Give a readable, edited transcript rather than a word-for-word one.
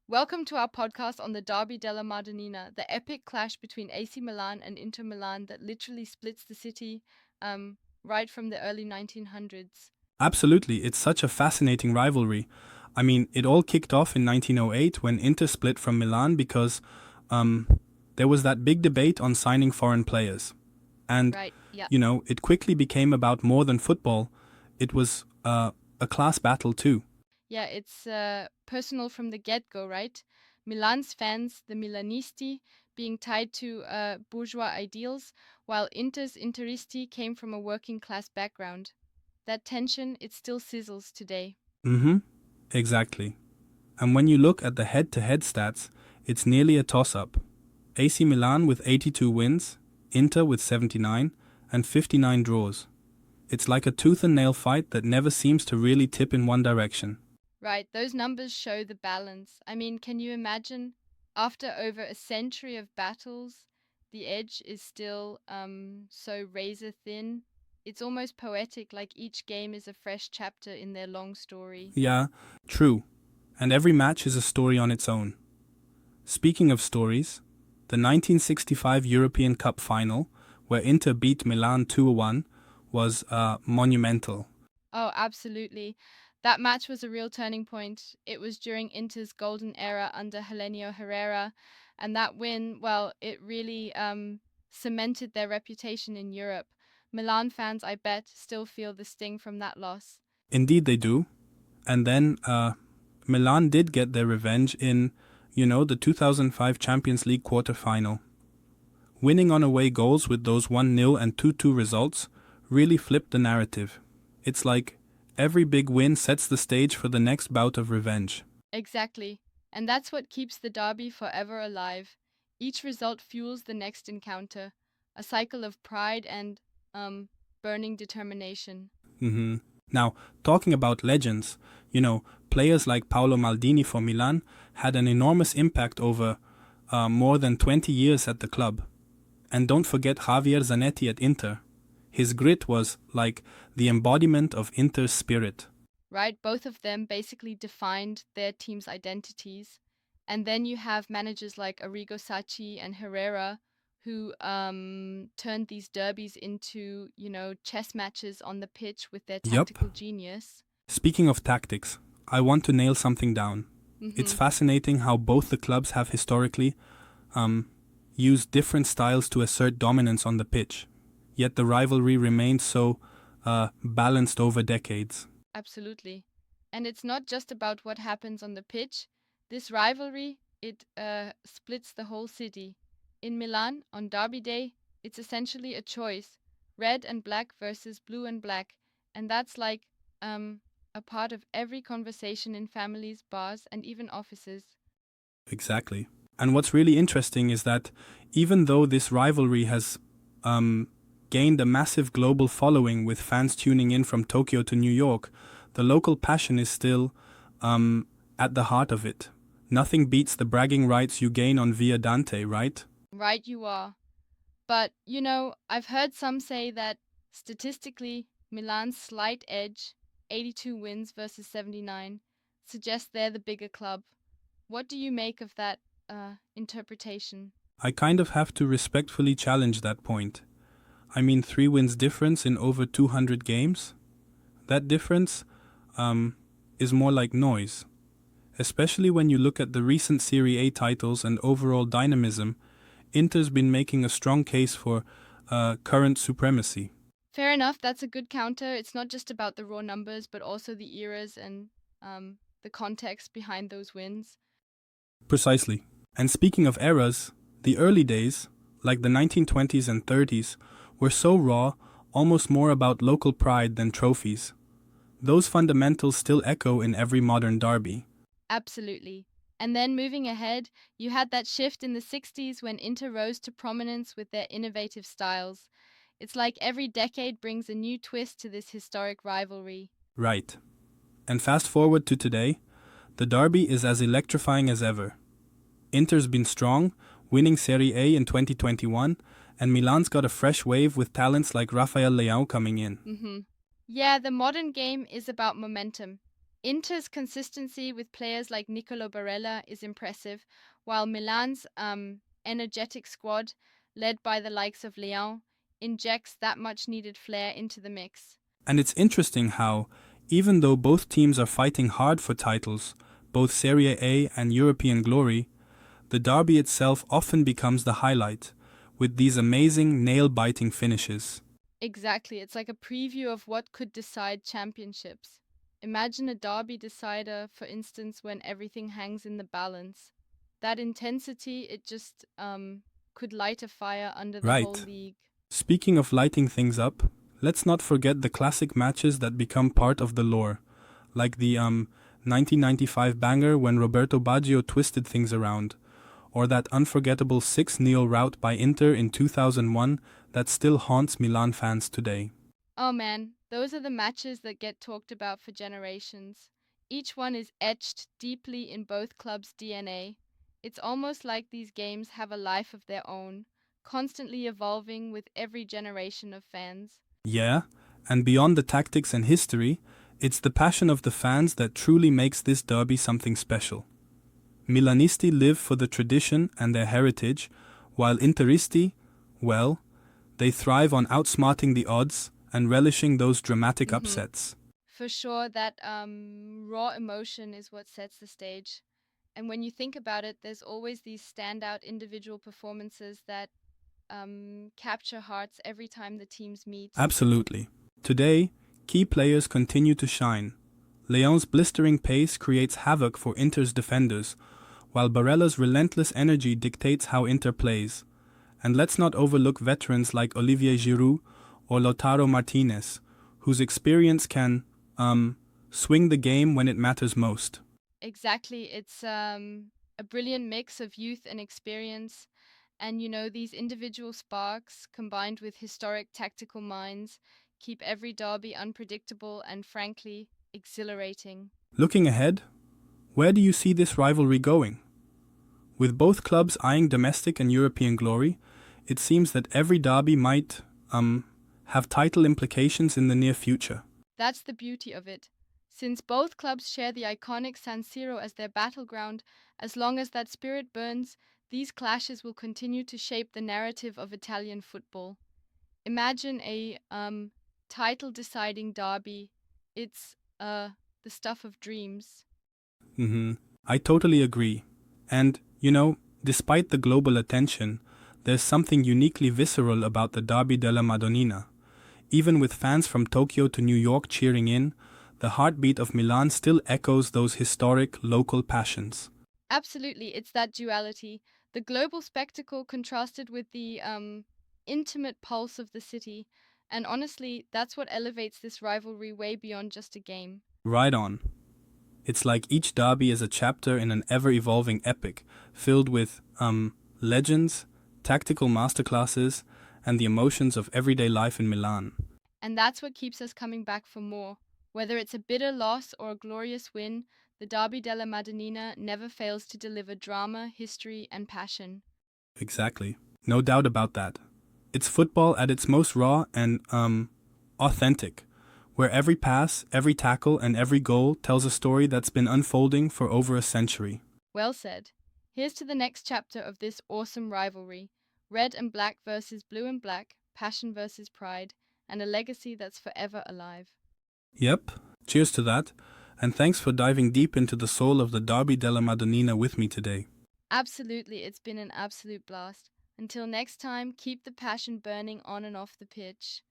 Welcome to our podcast on the Derby della Madonnina, the epic clash between AC Milan and Inter Milan that literally splits the city right from the early 1900s. Absolutely, it's such a fascinating rivalry. I mean, it all kicked off in 1908 when Inter split from Milan because um, there was that big debate on signing foreign players. And, Right, yeah. it quickly became about more than football. It was a class battle, too. Yeah, it's personal from the get go, right? Milan's fans, the Milanisti, being tied to bourgeois ideals, while Inter's Interisti came from a working class background. That tension, it still sizzles today. Mm hmm, exactly. And when you look at the head to head stats, it's nearly a toss up. AC Milan with 82 wins, Inter with 79, and 59 draws. It's like a tooth and nail fight that never seems to really tip in one direction. Right, those numbers show the balance. I mean, can you imagine after over a century of battles, the edge is still so razor thin? It's almost poetic, like each game is a fresh chapter in their long story. Yeah, true. And every match is a story on its own. Speaking of stories, the 1965 European Cup final, where Inter beat Milan 2-1, was monumental. Oh, absolutely. That match was a real turning point. It was during Inter's golden era under Helenio Herrera, and that win, well, it really cemented their reputation in Europe. Milan fans, I bet, still feel the sting from that loss. Indeed, they do. And then Milan did get their revenge in, the 2005 Champions League quarter-final. Winning on away goals with those 1-0 and 2-2 results really flipped the narrative. It's like every big win sets the stage for the next bout of revenge. Exactly. And that's what keeps the derby forever alive. Each result fuels the next encounter, a cycle of pride and burning determination. Now, talking about legends, players like Paolo Maldini for Milan had an enormous impact over more than 20 years at the club. And don't forget Javier Zanetti at Inter. His grit was like the embodiment of Inter's spirit. Right? Both of them basically defined their team's identities. And then you have managers like Arrigo Sacchi and Herrera who turned these derbies into, chess matches on the pitch with their Yup. tactical genius. Speaking of tactics, I want to nail something down. It's Hmm. fascinating how both the clubs have historically used different styles to assert dominance on the pitch, yet the rivalry remains so balanced over decades. Absolutely. And it's not just about what happens on the pitch. This rivalry, it splits the whole city. In Milan, on Derby Day, it's essentially a choice, red and black versus blue and black. And that's like a part of every conversation in families, bars, and even offices. Exactly. And what's really interesting is that even though this rivalry has gained a massive global following with fans tuning in from Tokyo to New York, the local passion is still at the heart of it. Nothing beats the bragging rights you gain on Via Dante, right? Right, you are. But, I've heard some say that statistically, Milan's slight edge, 82 wins versus 79, suggests they're the bigger club. What do you make of that interpretation? I kind of have to respectfully challenge that point. I mean, 3 wins difference in over 200 games? That difference is more like noise. Especially when you look at the recent Serie A titles and overall dynamism, Inter's been making a strong case for current supremacy. Fair enough, that's a good counter. It's not just about the raw numbers, but also the eras and the context behind those wins. Precisely. And speaking of eras, the early days, like the 1920s and 30s, were so raw, almost more about local pride than trophies. Those fundamentals still echo in every modern derby. Absolutely. And then moving ahead, you had that shift in the 60s when Inter rose to prominence with their innovative styles. It's like every decade brings a new twist to this historic rivalry. Right. And fast forward to today, the derby is as electrifying as ever. Inter's been strong, winning Serie A in 2021, and Milan's got a fresh wave with talents like Rafael Leao coming in. Yeah, the modern game is about momentum. Inter's consistency with players like Nicolo Barella is impressive, while Milan's energetic squad, led by the likes of Leão, injects that much needed flair into the mix. And it's interesting how, even though both teams are fighting hard for titles, both Serie A and European glory, the derby itself often becomes the highlight, with these amazing nail-biting finishes. Exactly, it's like a preview of what could decide championships. Imagine a derby decider, for instance, when everything hangs in the balance. That intensity, it just could light a fire under the whole Right. league. Speaking of lighting things up, let's not forget the classic matches that become part of the lore, like the 1995 banger when Roberto Baggio twisted things around, or that unforgettable 6-0 rout by Inter in 2001 that still haunts Milan fans today. Oh man, those are the matches that get talked about for generations. Each one is etched deeply in both clubs' DNA. It's almost like these games have a life of their own, constantly evolving with every generation of fans. Yeah, and beyond the tactics and history, it's the passion of the fans that truly makes this derby something special. Milanisti live for the tradition and their heritage, while Interisti, well, they thrive on outsmarting the odds and relishing those dramatic Hmm. upsets. For sure, that raw emotion is what sets the stage. And when you think about it, there's always these standout individual performances that capture hearts every time the teams meet. Absolutely. Today, key players continue to shine. Leon's blistering pace creates havoc for Inter's defenders, while Barella's relentless energy dictates how Inter plays. And let's not overlook veterans like Olivier Giroud or Lautaro Martinez, whose experience can, swing the game when it matters most. Exactly. It's a brilliant mix of youth and experience. And these individual sparks combined with historic tactical minds keep every derby unpredictable and frankly exhilarating. Looking ahead, where do you see this rivalry going? With both clubs eyeing domestic and European glory, it seems that every derby might, have title implications in the near future. That's the beauty of it. Since both clubs share the iconic San Siro as their battleground, as long as that spirit burns, these clashes will continue to shape the narrative of Italian football. Imagine a title deciding derby. It's the stuff of dreams. Mm-hmm. I totally agree. And, despite the global attention, there's something uniquely visceral about the Derby della Madonnina. Even with fans from Tokyo to New York cheering in, the heartbeat of Milan still echoes those historic local passions. Absolutely, it's that duality. The global spectacle contrasted with the intimate pulse of the city. And honestly, that's what elevates this rivalry way beyond just a game. Right on. It's like each derby is a chapter in an ever-evolving epic, filled with, legends, tactical masterclasses, and the emotions of everyday life in Milan. And that's what keeps us coming back for more. Whether it's a bitter loss or a glorious win, the Derby della Madonnina never fails to deliver drama, history, and passion. Exactly. No doubt about that. It's football at its most raw and, authentic, where every pass, every tackle, and every goal tells a story that's been unfolding for over a century. Well said. Here's to the next chapter of this awesome rivalry: red and black versus blue and black, passion versus pride, and a legacy that's forever alive. Yep, cheers to that, and thanks for diving deep into the soul of the Derby della Madonnina with me today. Absolutely, it's been an absolute blast. Until next time, keep the passion burning on and off the pitch.